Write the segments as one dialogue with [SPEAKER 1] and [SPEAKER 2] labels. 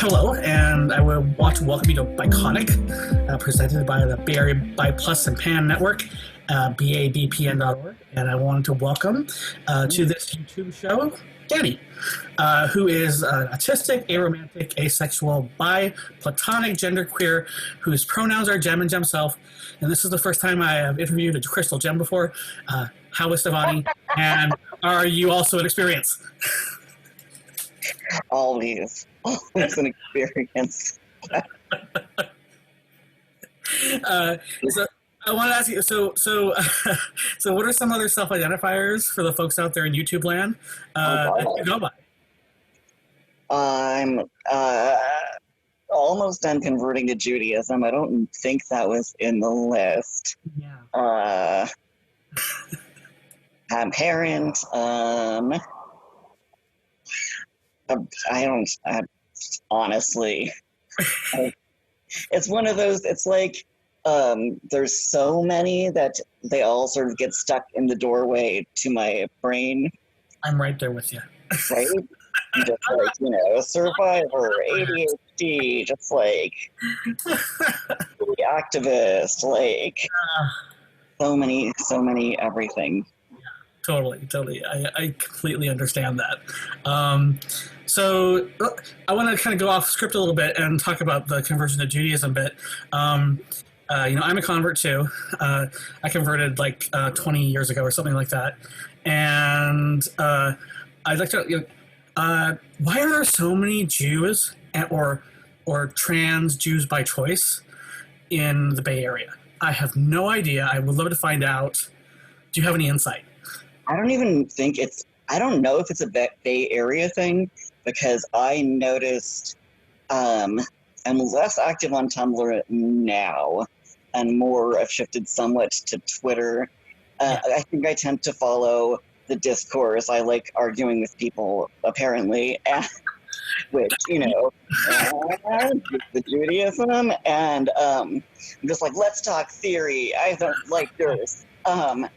[SPEAKER 1] Hello, and I would want to welcome you to BiConic, presented by the Bay Area BiPlus and Pan Network, BABPN.org. And I wanted to welcome to this YouTube show, Dani, who is autistic, aromantic, asexual, biplatonic, genderqueer, whose pronouns are gem and gemself. And this is the first time I have interviewed a crystal gem before. How is Dani? And are you also an experience?
[SPEAKER 2] Always an experience.
[SPEAKER 1] So I want to ask you. So what are some other self-identifiers for the folks out there in YouTube land that you go by?
[SPEAKER 2] I'm almost done converting to Judaism. I don't think that was in the list.
[SPEAKER 1] Yeah.
[SPEAKER 2] I'm parent. I honestly, it's one of those, it's like, there's so many that they all sort of get stuck in the doorway to my brain.
[SPEAKER 1] I'm right there with you.
[SPEAKER 2] Right? Just like, survivor, ADHD, just like, activist, like, so many, everything.
[SPEAKER 1] Totally. I completely understand that. So I want to kind of go off script a little bit and talk about the conversion to Judaism a bit. I'm a convert too. I converted like 20 years ago or something like that. And I'd like to, why are there so many Jews or trans Jews by choice in the Bay Area? I have no idea. I would love to find out. Do you have any insight?
[SPEAKER 2] I don't know if it's a Bay Area thing, because I noticed I'm less active on Tumblr now and more have shifted somewhat to Twitter. I think I tend to follow the discourse. I like arguing with people, apparently, which, the Judaism, and I'm just like, let's talk theory. I don't like yours.
[SPEAKER 1] Awesome.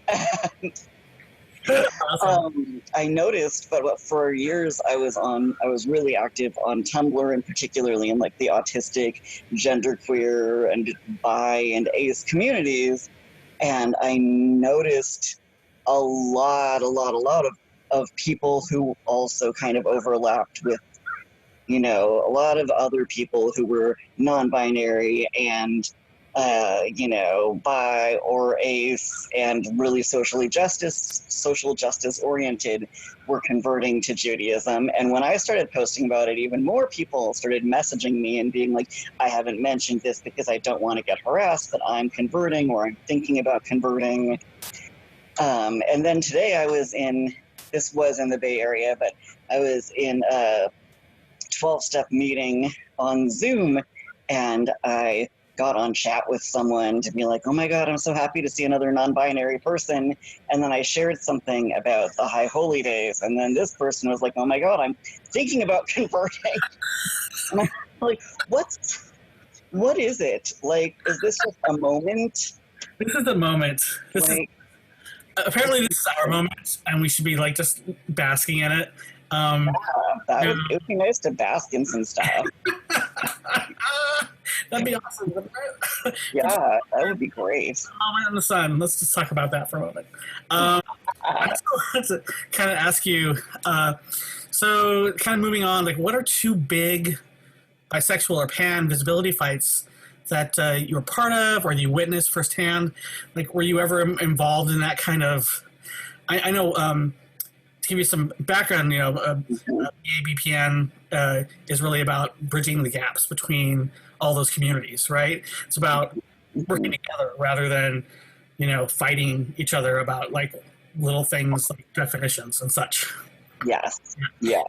[SPEAKER 2] I noticed, but for years I was really active on Tumblr, and particularly in like the autistic, genderqueer, and bi and ace communities, and I noticed a lot of people who also kind of overlapped with, a lot of other people who were non-binary and bi or ace and really social justice oriented were converting to Judaism. And when I started posting about it, even more people started messaging me and being like, I haven't mentioned this because I don't want to get harassed, but I'm converting or I'm thinking about converting. And then today this was in the Bay Area, but I was in a 12-step meeting on Zoom, and I got on chat with someone to be like, oh my God, I'm so happy to see another non-binary person. And then I shared something about the High Holy Days. And then this person was like, oh my God, I'm thinking about converting. And I'm like, what is it? Like, is this just a moment?
[SPEAKER 1] This is the moment. Apparently this is our moment, and we should be like just basking in it.
[SPEAKER 2] It would be nice to bask in some stuff.
[SPEAKER 1] That'd be awesome.
[SPEAKER 2] Yeah, that would be great.
[SPEAKER 1] Moment in the sun. Let's just talk about that for a moment. I want to kind of ask you, so kind of moving on, like what are two big bisexual or pan visibility fights that you were part of or you witnessed firsthand? Like, were you ever involved in that kind of, I know, to give you some background, BABPN is really about bridging the gaps between all those communities, right? It's about working together rather than, fighting each other about like little things like definitions and such.
[SPEAKER 2] Yes. Yeah.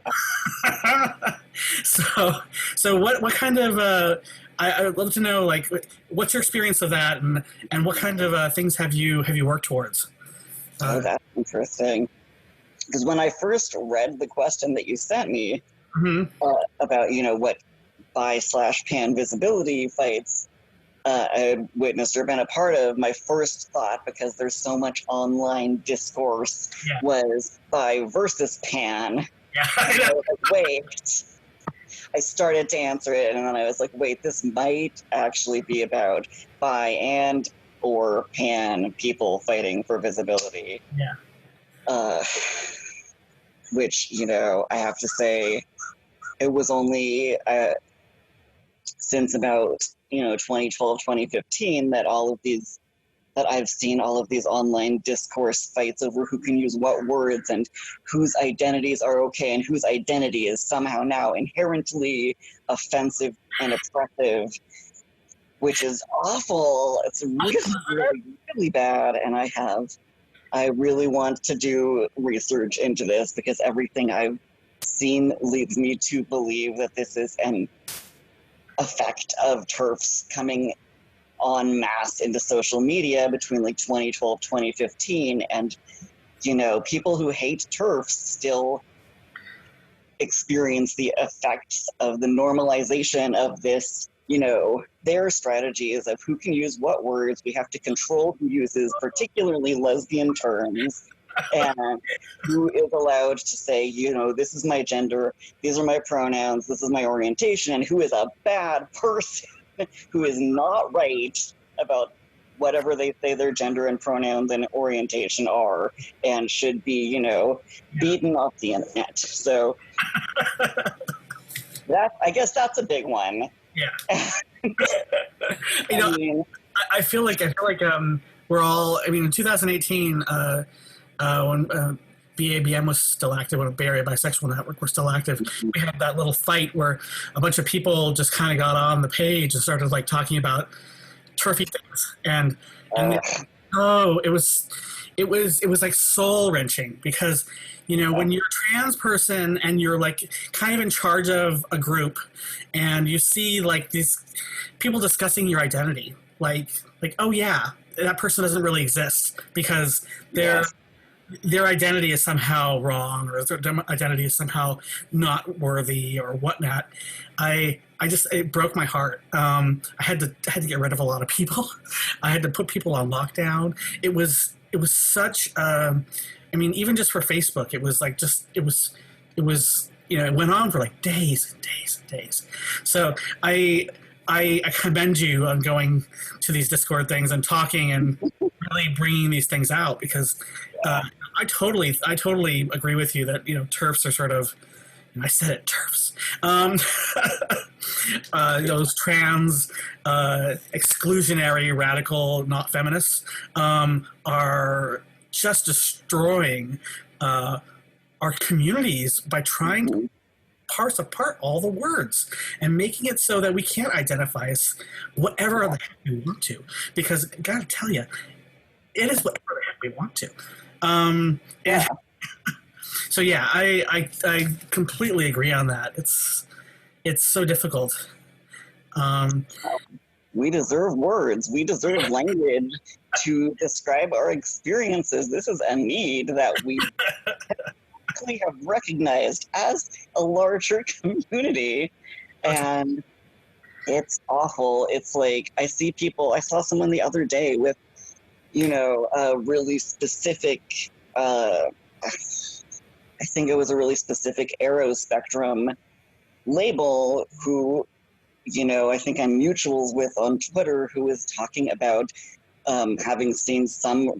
[SPEAKER 1] So what kind of I'd love to know, like, what's your experience of that, and what kind of things have you worked towards?
[SPEAKER 2] Oh, that's interesting. Because when I first read the question that you sent me about, what bi/pan visibility fights I had witnessed or been a part of, my first thought, because there's so much online discourse, was bi versus pan.
[SPEAKER 1] Yeah.
[SPEAKER 2] Wait. I started to answer it, and then I was like, wait, this might actually be about bi and or pan people fighting for visibility.
[SPEAKER 1] Yeah.
[SPEAKER 2] Which, you know, I have to say, it was only since about, you know, 2012, 2015 that I've seen all of these online discourse fights over who can use what words and whose identities are okay and whose identity is somehow now inherently offensive and oppressive, which is awful. It's really, really, really bad. And I really want to do research into this because everything I've seen leads me to believe that this is an effect of TERFs coming en masse into social media between like 2012, 2015. And, you know, people who hate TERFs still experience the effects of the normalization of this, you know, their strategies of who can use what words. We have to control who uses particularly lesbian terms and who is allowed to say, you know, this is my gender, these are my pronouns, this is my orientation, and who is a bad person who is not right about whatever they say their gender and pronouns and orientation are and should be, you know, beaten off the internet. So I guess that's a big one.
[SPEAKER 1] Yeah. You know, I feel like we're all, I mean, in 2018, when BABM was still active, when Bay Area Bisexual Network were still active, we had that little fight where a bunch of people just kind of got on the page and started like talking about turfy things, and it was like soul wrenching because, you know, when you're a trans person and you're like kind of in charge of a group and you see like these people discussing your identity, like oh yeah, that person doesn't really exist because their identity is somehow wrong or their identity is somehow not worthy or whatnot. It broke my heart. I had to get rid of a lot of people. I had to put people on lockdown. It was such. I mean, even just for Facebook, it was like it was. You know, it went on for like days and days and days. So I commend you on going to these Discord things and talking and really bringing these things out because I totally agree with you that, you know, TERFs are sort of, and I said it, TERFs. Those trans, exclusionary, radical, not feminists are just destroying our communities by trying to parse apart all the words and making it so that we can't identify as whatever the heck we want to. Because I gotta tell you, it is whatever the heck we want to. So yeah, I completely agree on that. It's so difficult.
[SPEAKER 2] We deserve words. We deserve language to describe our experiences. This is a need that we have recognized as a larger community, and it's awful. It's like I saw someone the other day with, you know, a really specific, I think it was a really specific arrow spectrum label who, you know, I think I'm mutuals with on Twitter, who is talking about having seen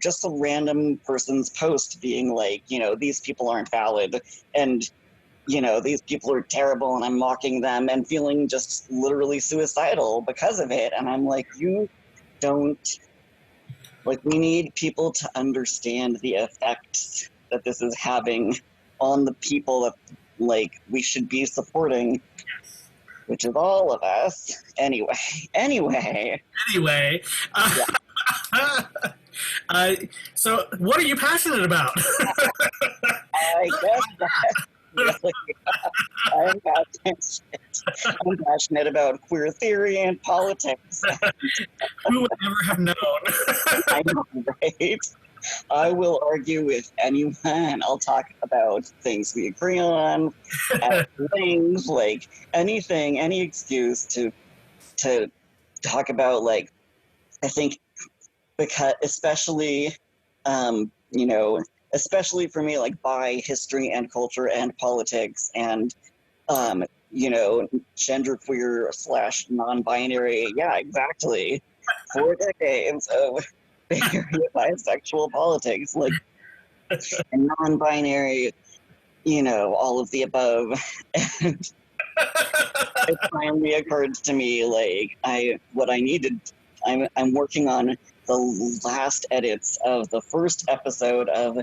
[SPEAKER 2] just a random person's post being like, you know, these people aren't valid and, you know, these people are terrible and I'm mocking them and feeling just literally suicidal because of it. And I'm like, you don't, like, we need people to understand the effects that this is having on the people that, like, we should be supporting, which is all of us. Anyway.
[SPEAKER 1] So what are you passionate about?
[SPEAKER 2] I guess really, I'm passionate about queer theory and politics.
[SPEAKER 1] Who would ever have known?
[SPEAKER 2] I know, right? I will argue with anyone. I'll talk about things we agree on, things like anything, any excuse to talk about, like, I think because especially, you know, especially for me, like, by history and culture and politics and genderqueer / non-binary. Yeah, exactly. 4 decades of very bisexual politics, like, and non-binary, all of the above. And it finally occurred to me, like, what I needed. I'm working on the last edits of the first episode of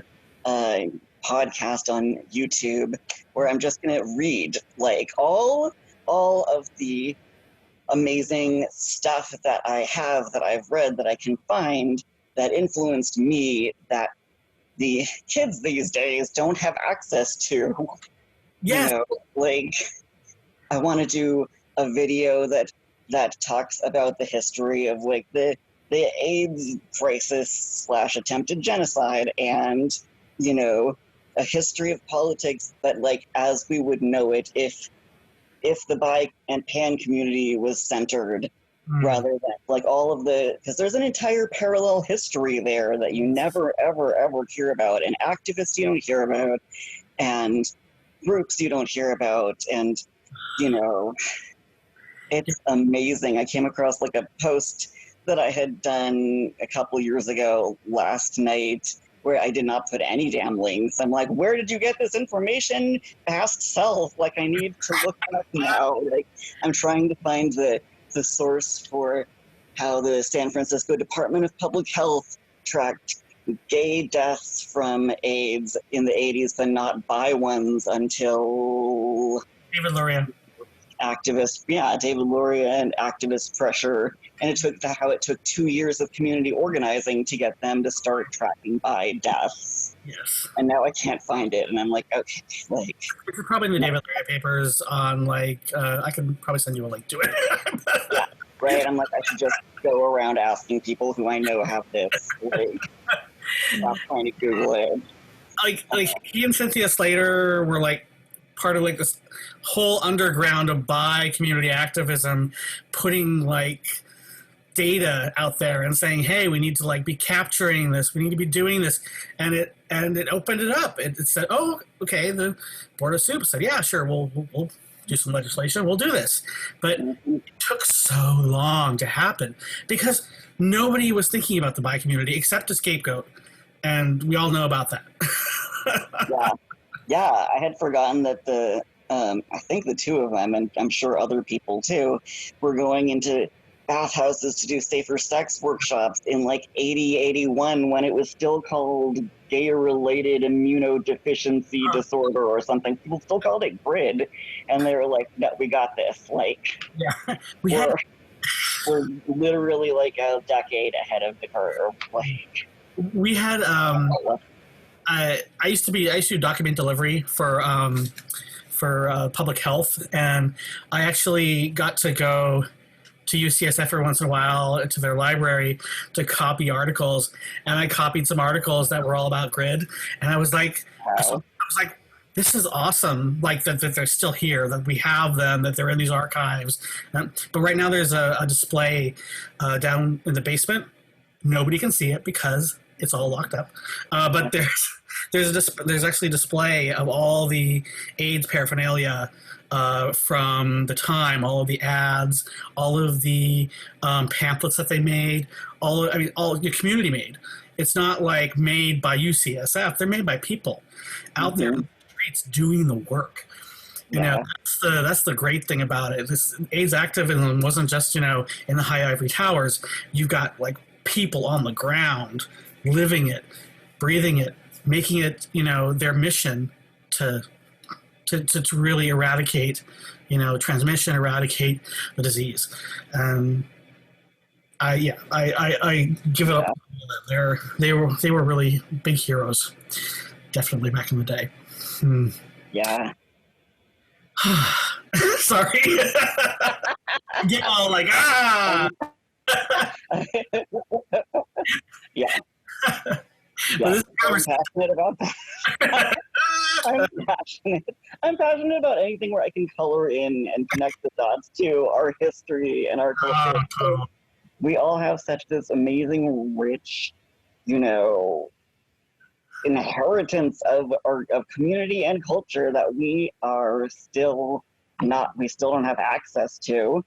[SPEAKER 2] a podcast on YouTube, where I'm just gonna read like all of the amazing stuff that I've read, that I can find, that influenced me, that the kids these days don't have access to.
[SPEAKER 1] Yes.
[SPEAKER 2] Like, I want to do a video that talks about the history of, like, the AIDS crisis / attempted genocide, and a history of politics, but like as we would know it if the bi and pan community was centered, rather than like all of because there's an entire parallel history there that you never ever hear about, and activists you don't hear about, and groups you don't hear about, and it's amazing. I came across like a post that I had done a couple years ago last night, where I did not put any damn links. I'm like, where did you get this information? Ask self. Like, I need to look it up now. Like, I'm trying to find the source for how the San Francisco Department of Public Health tracked gay deaths from AIDS in the 80s, but not bi ones until
[SPEAKER 1] David Luria.
[SPEAKER 2] David Luria and activist pressure. And it took 2 years of community organizing to get them to start tracking bi deaths.
[SPEAKER 1] Yes.
[SPEAKER 2] And now I can't find it, and I'm like, okay, like,
[SPEAKER 1] it's probably in the David Luria papers on, like, I can probably send you a link to it.
[SPEAKER 2] Yeah, right. I'm like, I should just go around asking people who I know have this. Like, not trying to Google it.
[SPEAKER 1] Like he and Cynthia Slater were like part of like this whole underground of bi community activism, putting like data out there and saying, hey, we need to like be capturing this, we need to be doing this, and it opened it up. It said, oh, okay, the Board of Soup said, yeah, sure, we'll do some legislation, we'll do this. But it took so long to happen because nobody was thinking about the bi community except a scapegoat, and we all know about that.
[SPEAKER 2] Yeah, I had forgotten that I think the two of them, and I'm sure other people too, were going into bathhouses to do safer sex workshops in like 81, when it was still called gay-related immunodeficiency disorder or something. People still called it GRID, and they were like, no, we got this. Like,
[SPEAKER 1] yeah,
[SPEAKER 2] we're literally like a decade ahead of the curve. Like,
[SPEAKER 1] we had I used to do document delivery for public health, and I actually got to go to UCSF every once in a while to their library to copy articles, and I copied some articles that were all about GRID, and I was like, this is awesome, like that they're still here, that we have them, that they're in these archives. But right now there's a display down in the basement. Nobody can see it because it's all locked up. But there's actually a display of all the AIDS paraphernalia from the time, all of the ads, all of the pamphlets that they made, all your community made. It's not like made by UCSF; they're made by people out there in the streets doing the work. You know, that's the great thing about it. This AIDS activism wasn't just in the high ivory towers. You've got like people on the ground, living it, breathing it, making it their mission to really eradicate transmission, eradicate the disease. I give it up. They were really big heroes, definitely back in the day.
[SPEAKER 2] Yeah.
[SPEAKER 1] Sorry. Get all like
[SPEAKER 2] Yeah.
[SPEAKER 1] Well,
[SPEAKER 2] I'm passionate about that. I'm passionate about anything where I can color in and connect the dots to our history and our culture. We all have such this amazing, rich, inheritance of community and culture that we are still we still don't have access to.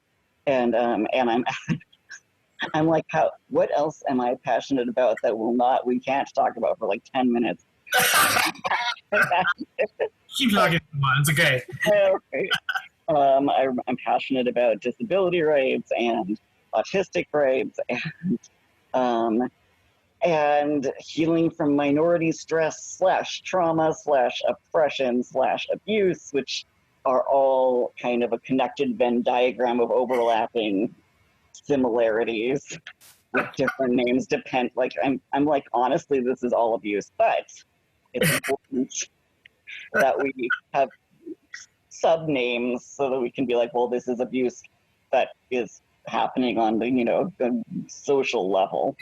[SPEAKER 2] And I'm like, what else am I passionate about that we can't talk about for like 10 minutes?
[SPEAKER 1] Keep talking. It's okay.
[SPEAKER 2] I'm passionate about disability rights and autistic rights and healing from minority stress / trauma / oppression / abuse, which are all kind of a connected Venn diagram of overlapping similarities with different names. I'm like, honestly, this is all abuse, but it's important that we have sub names so that we can be like, well, this is abuse that is happening on the social level.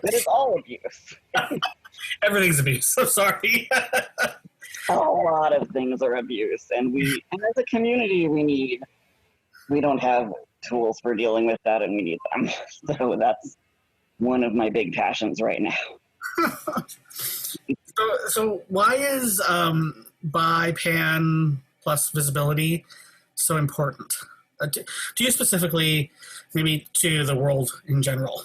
[SPEAKER 2] It is all abuse.
[SPEAKER 1] Everything's abuse. I'm sorry.
[SPEAKER 2] A lot of things are abuse, and as a community, we don't have tools for dealing with that, and we need them. So that's one of my big passions right now.
[SPEAKER 1] So why is bi, pan plus visibility so important? To you specifically, maybe to the world in general?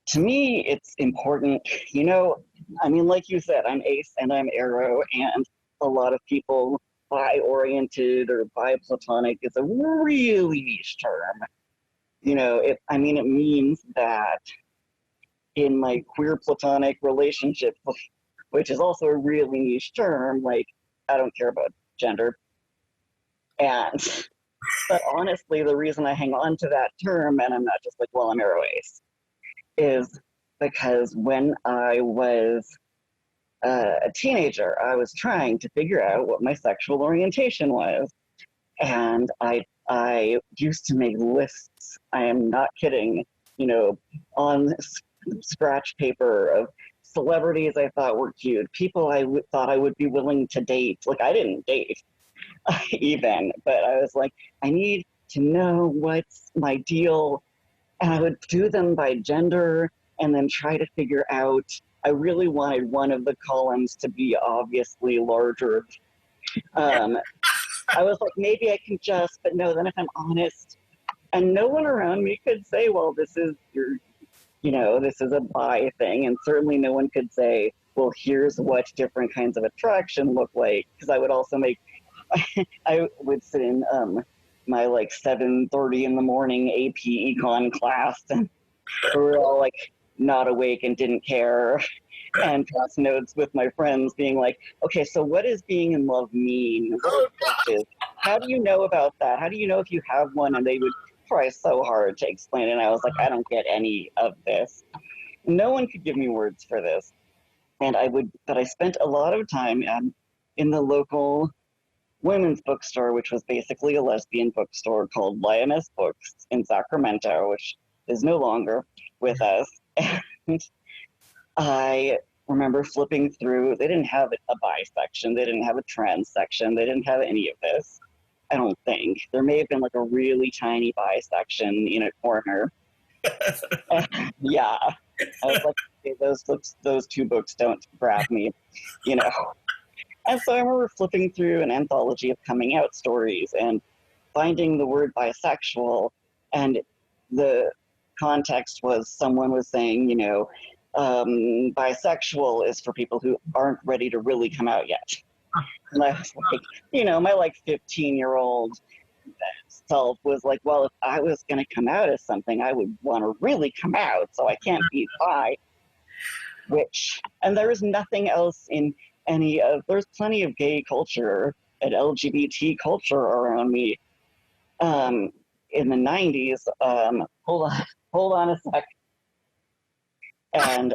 [SPEAKER 2] To me, it's important. Like you said, I'm ace and I'm aro, and a lot of people, bi-oriented or biplatonic is a really niche term. It means that in my queer platonic relationship, which is also a really niche term, like, I don't care about gender. But honestly, the reason I hang on to that term, and I'm not just like, well, I'm aro ace, is because when I was a teenager, I was trying to figure out what my sexual orientation was. And I used to make lists, I am not kidding, on scratch paper of celebrities I thought were cute, people I thought I would be willing to date. Like, I didn't date even, but I was like, I need to know what's my deal. And I would do them by gender and then try to figure out, I really wanted one of the columns to be obviously larger. I was like, maybe I can but no, then if I'm honest, and no one around me could say, well, this is this is a bi thing. And certainly no one could say, well, here's what different kinds of attraction look like. Because I would also I would sit in my 7:30 in the morning AP econ class, and we were all like not awake and didn't care, and pass notes with my friends being like, okay, so what does being in love mean? How do you know about that? How do you know if you have one? And they would try so hard to explain it. And I was like, I don't get any of this. No one could give me words for this. And I spent a lot of time in the local women's bookstore, which was basically a lesbian bookstore called Lioness Books in Sacramento, which is no longer with us. And I remember flipping through, they didn't have a bi section, they didn't have a trans section, they didn't have any of this, I don't think. There may have been a really tiny bi section in a corner. Yeah. I was like, okay, those two books don't grab me, And so I remember flipping through an anthology of coming out stories and finding the word bisexual, and the context was someone was saying, bisexual is for people who aren't ready to really come out yet. And I was like, my 15-year-old self was like, well, if I was going to come out as something, I would want to really come out, so I can't be bi. And there is nothing else in there's plenty of gay culture and LGBT culture around me. In the 90s, hold on a sec. And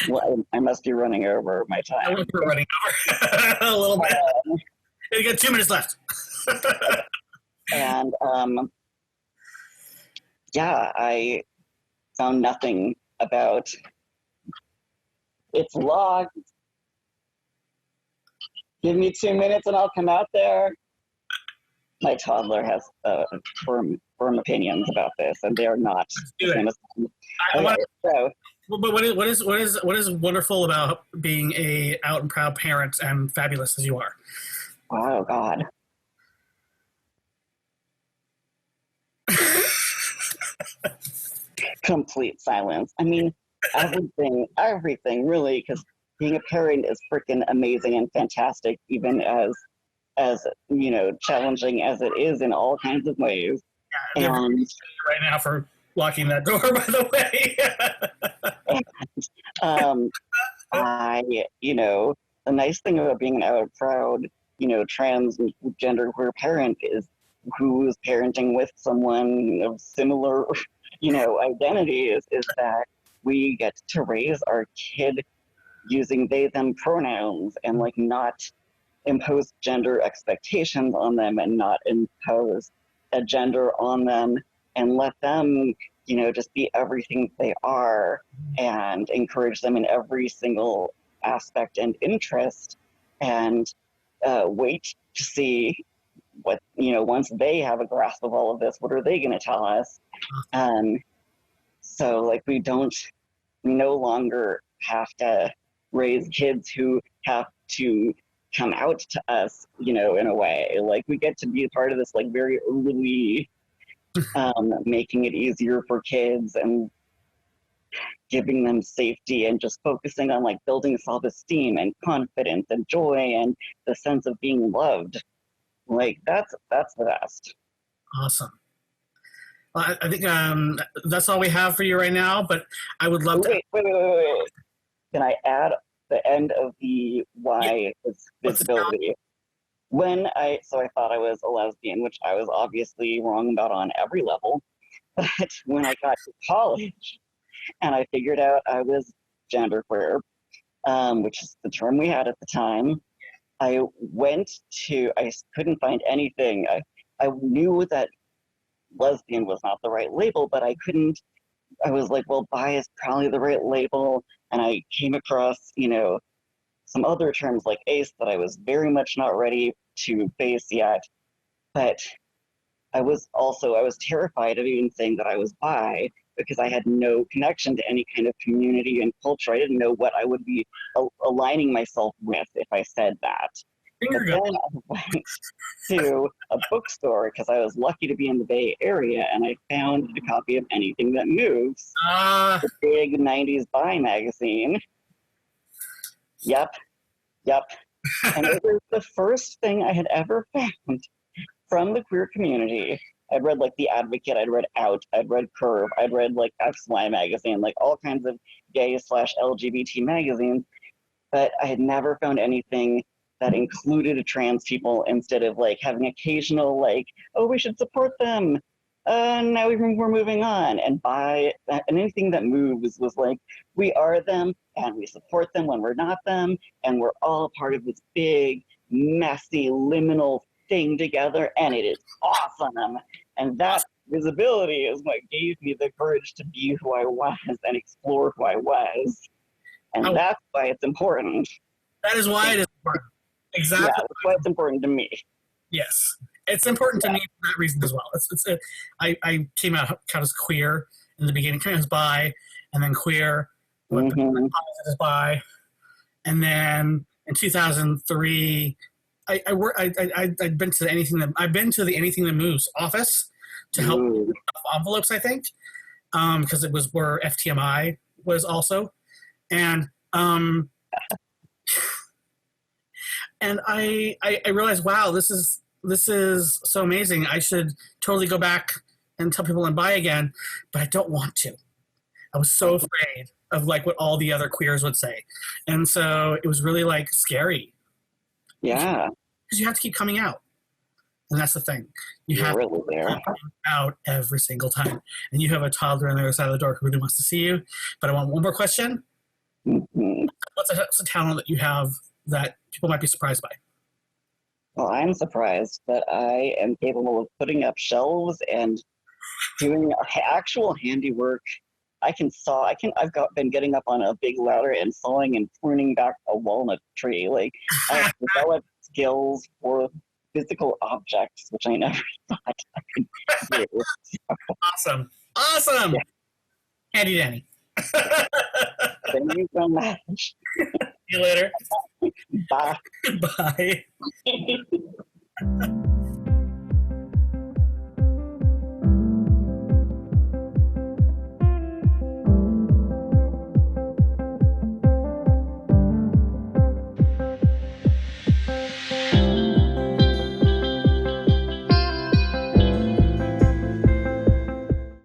[SPEAKER 2] well, I must be running over my time.
[SPEAKER 1] We're running over a little bit. You got 2 minutes left.
[SPEAKER 2] And yeah, I found nothing about it's locked. Give me 2 minutes and I'll come out there. My toddler has firm opinions about this, and they are not.
[SPEAKER 1] But what is wonderful about being a out and proud parent and fabulous as you are?
[SPEAKER 2] Oh God. Complete silence. I mean, everything really, because being a parent is freaking amazing and fantastic, even as challenging as it is in all kinds of ways.
[SPEAKER 1] Yeah,
[SPEAKER 2] And
[SPEAKER 1] right now for locking that door, by the way.
[SPEAKER 2] um, the nice thing about being an out proud, trans and genderqueer parent is who is parenting with someone of similar, identity is that we get to raise our kid using they them pronouns and like not impose gender expectations on them and not impose a gender on them and let them just be everything they are and encourage them in every single aspect and interest and wait to see what once they have a grasp of all of this, what are they going to tell us. So like we no longer have to raise kids who have to come out to us, in a way. Like we get to be a part of this like very early, making it easier for kids and giving them safety and just focusing on like building self-esteem and confidence and joy and the sense of being loved. Like that's the best.
[SPEAKER 1] Awesome. Well, I think that's all we have for you right now, but I would love to.
[SPEAKER 2] Wait. Can I add the end of the why is visibility? I thought I was a lesbian, which I was obviously wrong about on every level. But when I got to college and I figured out I was genderqueer, which is the term we had at the time, I couldn't find anything. I knew that lesbian was not the right label, but I was like, well, bi is probably the right label. And I came across, some other terms like ace that I was very much not ready to face yet. But I was terrified of even saying that I was bi because I had no connection to any kind of community and culture. I didn't know what I would be aligning myself with if I said that. But then I went to a bookstore because I was lucky to be in the Bay Area, and I found a copy of Anything That Moves, the big 90s bi magazine. Yep. And it was the first thing I had ever found from the queer community. I'd read like The Advocate, I'd read Out, I'd read Curve, I'd read like XY magazine, like all kinds of gay/LGBT magazines, but I had never found anything that included trans people instead of like having occasional like, oh, we should support them. Now we're moving on. And Anything That Moves was like, we are them and we support them when we're not them. And we're all part of this big, messy, liminal thing together. And it is awesome. And that visibility is what gave me the courage to be who I was and explore who I was. And that's why it's important.
[SPEAKER 1] That is why it is important. Exactly.
[SPEAKER 2] Yeah, that's why it's important to me.
[SPEAKER 1] Yes. It's important to me for that reason as well. I came out as queer in the beginning, came out as bi, and then queer, as bi, and then in 2003, I'd been to the Anything That Moves office to help with envelopes, I think, because it was where FTMI was also, and I realized, wow, this is so amazing. I should totally go back and tell people I'm bi again, but I don't want to. I was so afraid of like what all the other queers would say, and so it was really like scary.
[SPEAKER 2] Yeah,
[SPEAKER 1] because you have to keep coming out, and that's the thing. You have to keep coming out every single time, and you have a toddler on the other side of the door who really wants to see you. But I want one more question.
[SPEAKER 2] Mm-hmm.
[SPEAKER 1] What's a talent that you have that people might be surprised by?
[SPEAKER 2] Well, I'm surprised that I am capable of putting up shelves and doing actual handiwork. I've been getting up on a big ladder and sawing and pruning back a walnut tree. Like I have developed skills for physical objects, which I never thought I could do.
[SPEAKER 1] Awesome. Yeah. Handy Danny.
[SPEAKER 2] Thank you so much.
[SPEAKER 1] you later.
[SPEAKER 2] Bye.
[SPEAKER 1] Bye.